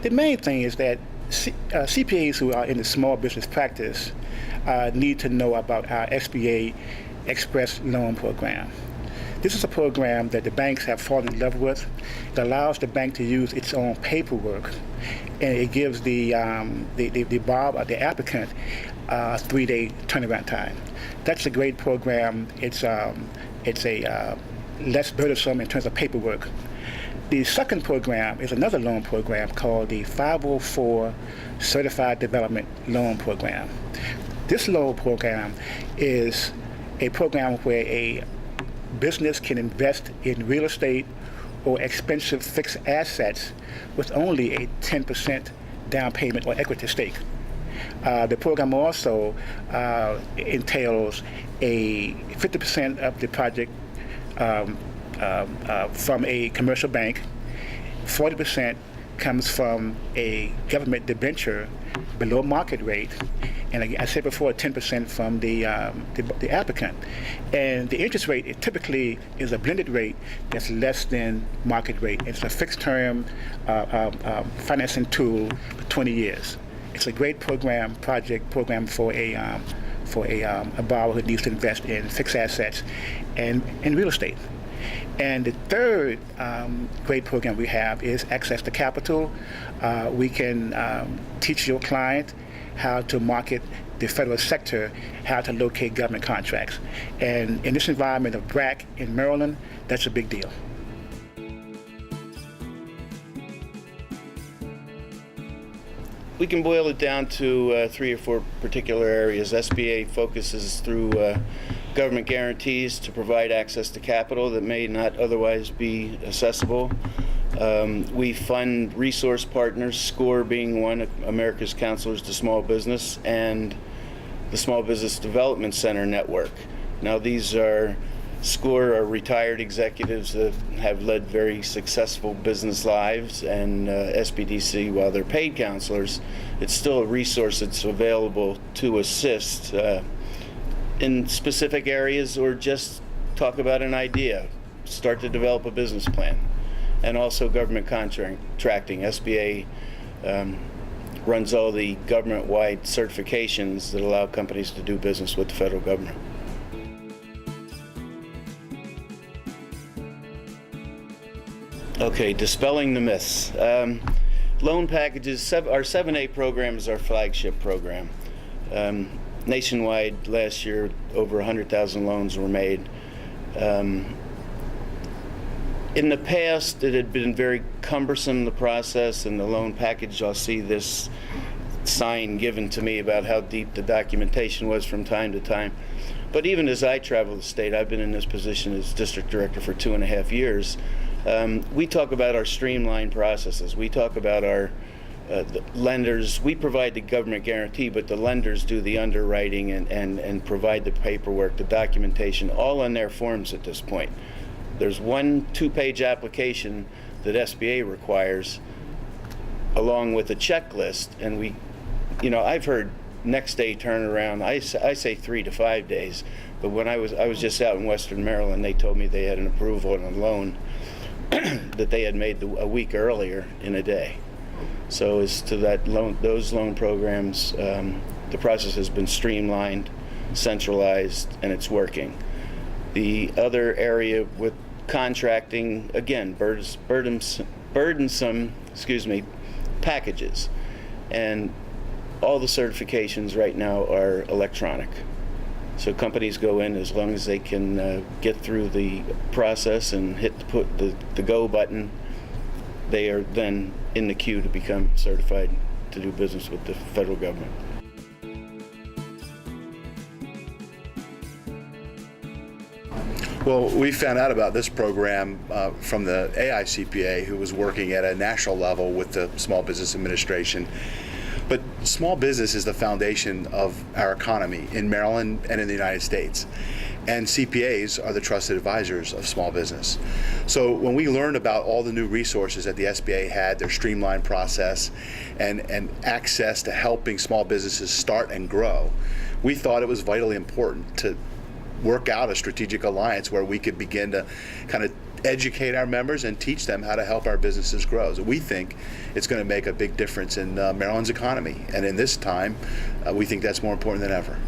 The main thing is that CPAs who are in the small business practice need to know about our SBA Express Loan Program. This is a program that the banks have fallen in love with. It allows the bank to use its own paperwork, and it gives the applicant a 3-day turnaround time. That's a great program. It's less burdensome in terms of paperwork. The second program is another loan program called the 504 Certified Development Loan Program. This loan program is a program where a business can invest in real estate or expensive fixed assets with only a 10% down payment or equity stake. The program also entails a 50% of the project from a commercial bank, 40% comes from a government debenture below market rate, and I said before, 10% from the applicant. And the interest rate, it typically is a blended rate that's less than market rate. It's a fixed term financing tool for 20 years. It's a great program for a borrower who needs to invest in fixed assets and real estate. And the third great program we have is Access to Capital. We can teach your client how to market the federal sector, how to locate government contracts. And in this environment of BRAC in Maryland, that's a big deal. We can boil it down to 3 or 4 particular areas. SBA focuses through government guarantees to provide access to capital that may not otherwise be accessible. We fund resource partners, SCORE being one, America's Counselors to Small Business, and the Small Business Development Center Network. Now these are SCORE are retired executives that have led very successful business lives, and SBDC, while they're paid counselors, it's still a resource that's available to assist in specific areas or just talk about an idea, start to develop a business plan. And also government contracting. SBA runs all the government-wide certifications that allow companies to do business with the federal government. Okay, dispelling the myths. Loan packages, our 7A program is our flagship program. Nationwide, last year, over 100,000 loans were made. In the past, it had been very cumbersome, the process, and the loan package, I'll see this sign given to me about how deep the documentation was from time to time. But even as I travel the state, I've been in this position as district director for 2.5 years. We talk about our streamlined processes. We talk about our the lenders. We provide the government guarantee, but the lenders do the underwriting and provide the paperwork, the documentation, all on their forms at this point. There's one 2-page application that SBA requires along with a checklist, and I've heard next day turnaround. I say 3 to 5 days, but when I was just out in Western Maryland, they told me they had an approval on a loan that they had made a week earlier in a day. So as to those loan programs, the process has been streamlined, centralized, and it's working. The other area with contracting, again, burdensome packages, and all the certifications right now are electronic. So companies go in as long as they can get through the process and hit the go button. They are then in the queue to become certified to do business with the federal government. Well, we found out about this program from the AICPA, who was working at a national level with the Small Business Administration. But small business is the foundation of our economy in Maryland and in the United States. And CPAs are the trusted advisors of small business. So when we learned about all the new resources that the SBA had, their streamlined process, and access to helping small businesses start and grow, we thought it was vitally important to work out a strategic alliance where we could begin to kind of educate our members and teach them how to help our businesses grow. So we think it's going to make a big difference in Maryland's economy. And in this time, we think that's more important than ever.